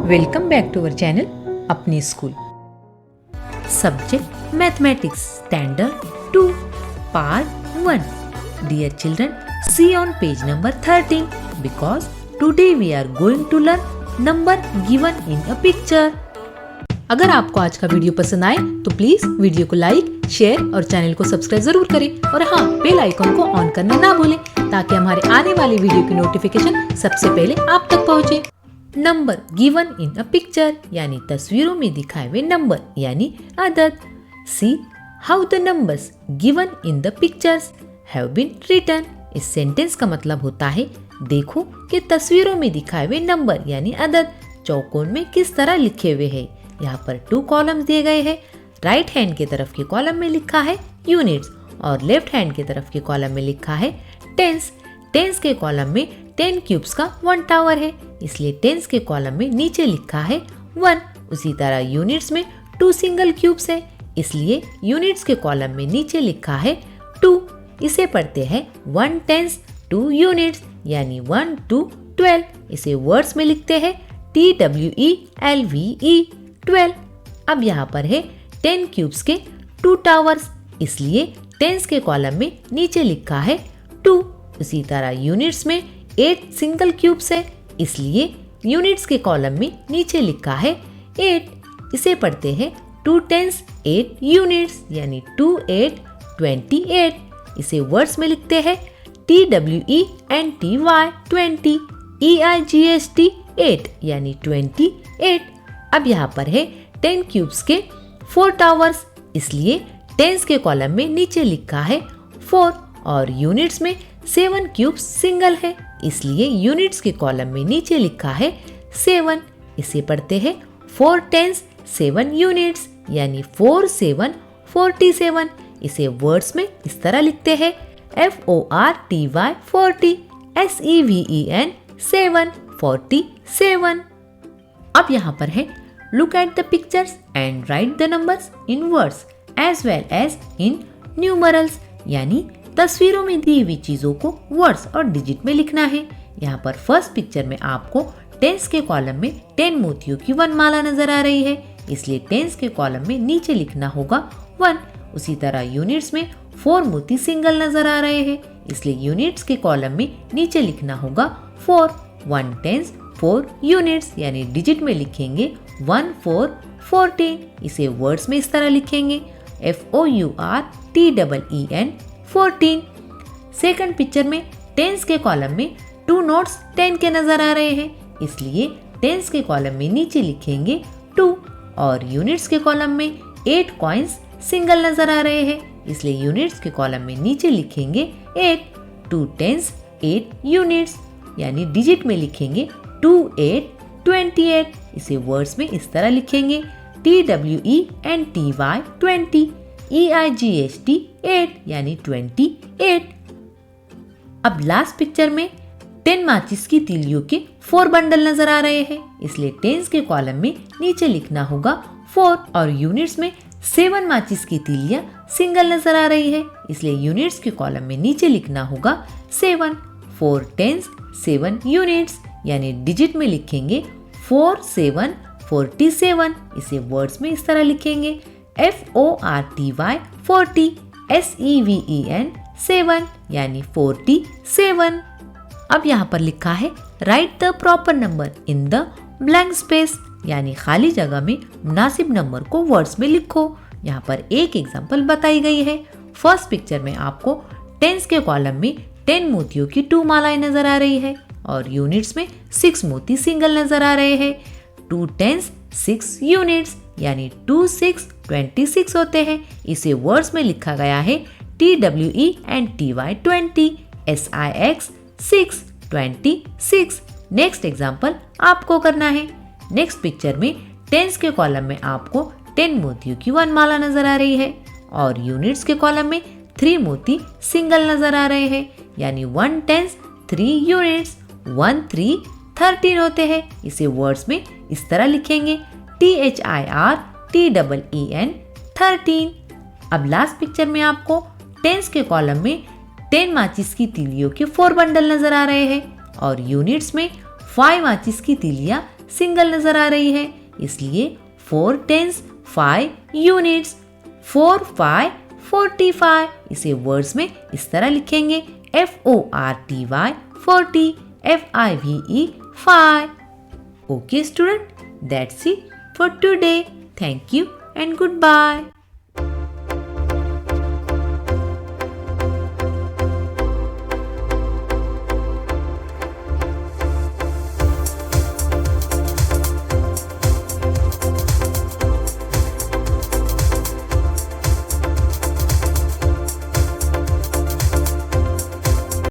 Welcome back to our channel अपनी school. Subject mathematics standard 2 part 1। Dear children, see on page number 13 because today we are going to learn number given in a picture। अगर आपको आज का video पसंद आए तो please video को like, share और चैनल को सब्सक्राइब जरूर करें और हाँ, बेल आइकन को ऑन करना ना भूलें ताकि हमारे आने वाली वीडियो की नोटिफिकेशन सबसे पहले आप तक पहुंचे। Number given in a picture यानी तस्वीरों में दिखाए हुए नंबर यानी अदद। See how the numbers given in the pictures have been written. इस सेंटेंस का मतलब होता है देखो कि तस्वीरों में दिखाए हुए नंबर यानी अदद चौकोन में किस तरह लिखे हुए हैं। यहाँ पर 2 कॉलम्स दिए गए हैं। राइट हैंड के तरफ के कॉलम में लिखा है यूनिट्स और लेफ्ट हैंड के तरफ के कॉलम में लिखा है टेंस। टेंस के कॉलम में 10 क्यूब्स का 1 टावर है, इसलिए टेंस के कॉलम में नीचे लिखा है 1। उसी तरह यूनिट्स में 2 सिंगल क्यूब्स है, इसलिए यूनिट्स के कॉलम में नीचे लिखा है 2। इसे पढ़ते हैं 1 टेंस 2 यूनिट्स यानी 1 to 12। इसे वर्ड्स में लिखते हैं TWELVE 12। अब यहाँ पर है 10 क्यूब्स के 2 टावर्स, इसलिए टेंस के कॉलम में नीचे लिखा है 2। उसी तरह यूनिट्स में 8 सिंगल क्यूब्स है, इसलिए यूनिट्स के कॉलम में नीचे लिखा है 8। इसे पढ़ते हैं 2 टेंस 8 यूनिट्स यानी 2 8 28। इसे वर्ड्स में लिखते हैं TWENTY 20 EIGHT 8 यानी 28। अब यहाँ पर है 10 क्यूब्स के 4 टावर्स, इसलिए टेंस के कॉलम में नीचे लिखा है 4 और यूनिट्स में 7 क्यूब्स सिंगल है, इसलिए यूनिट्स के कॉलम में नीचे लिखा है 7। इसे पढ़ते हैं 4 टेंस 7 यूनिट्स यानी 4 7 47। इसे वर्ड्स में इस तरह लिखते हैं FORTY 40 SEVEN 7 47। अब यहाँ पर है look at the pictures and write the numbers in words as well as in numerals यानी तस्वीरों में दी हुई चीजों को वर्ड्स और डिजिट में लिखना है। यहाँ पर फर्स्ट पिक्चर में आपको टेंस के कॉलम में 10 मोतियों की 1 माला नजर आ रही है, इसलिए टेंस के कॉलम में नीचे लिखना होगा 1। उसी तरह यूनिट्स में 4 मोती सिंगल नजर आ रहे हैं, इसलिए यूनिट्स के कॉलम में नीचे लिखना होगा 4। 1 टेंस 4 यूनिट्स यानी डिजिट में लिखेंगे 1 4 14। इसे वर्ड्स में इस तरह लिखेंगे FOURTEEN 14। सेकंड पिक्चर में टेंस के कॉलम में 2 नोट्स 10 के नजर आ रहे हैं, इसलिए टेंस के कॉलम में नीचे लिखेंगे 2 और यूनिट्स के कॉलम में 8 कॉइन्स सिंगल नजर आ रहे हैं, इसलिए यूनिट्स के कॉलम में नीचे लिखेंगे 8। 2 टेंस 8 यूनिट्स यानी डिजिट में लिखेंगे 2 8 28। इसे वर्ड्स में इस तरह लिखेंगे TWENTY 20 EIGHT 8 यानी 28। अब लास्ट पिक्चर में 10 माचिस की तीलियों के 4 बंडल नजर आ रहे हैं, इसलिए टेंस के कॉलम में नीचे लिखना होगा 4 और यूनिट्स में 7 माचिस की तीलियां सिंगल नजर आ रही है, इसलिए यूनिट्स के कॉलम में नीचे लिखना होगा 7। 4 टेंस 7 यूनिट्स यानी डिजिट में लिखेंगे 4 7 47। इसे वर्ड्स में इस तरह लिखेंगे FORTY 40 SEVEN 7 यानी 47। अब यहाँ पर लिखा है right the proper number in the blank space यानी खाली जगह में मुनासिब नंबर को वर्ड्स में लिखो। यहाँ पर एक एग्जांपल बताई गई है। फर्स्ट पिक्चर में आपको टेंस के कॉलम में 10 मोतियों की 2 मालाएं नजर आ रही है और यूनिट्स में 6 मोती सिंगल नजर आ रहे हैं। 2 टेंस 6 यूनिट्स यानी 2 6 26 होते हैं। इसे वर्ड्स में लिखा गया है TWENTY 20 SIX 6 26। नेक्स्ट एग्जांपल आपको करना है। नेक्स्ट पिक्चर में टेंस के कॉलम में आपको 10 मोतियों की 1 माला नजर आ रही है और यूनिट्स के कॉलम में 3 मोती सिंगल नजर आ रहे हैं यानी 1 टेंस 3 यूनिट्स 1 3 13 होते हैं। इसे वर्ड्स में इस तरह लिखेंगे THIRTEEN 13। अब लास्ट पिक्चर में आपको टेंस के कॉलम में 10 माचिस की तीलियों के 4 बंडल नजर आ रहे हैं और यूनिट्स में 5 माचिस की तीलियां सिंगल नजर आ रही है, इसलिए 4 tens 5 units। 4 5 45। इसे वर्ड्स में इस तरह लिखेंगे FORTY 40 FIVE 5। Okay student, that's it for today. Thank you and goodbye.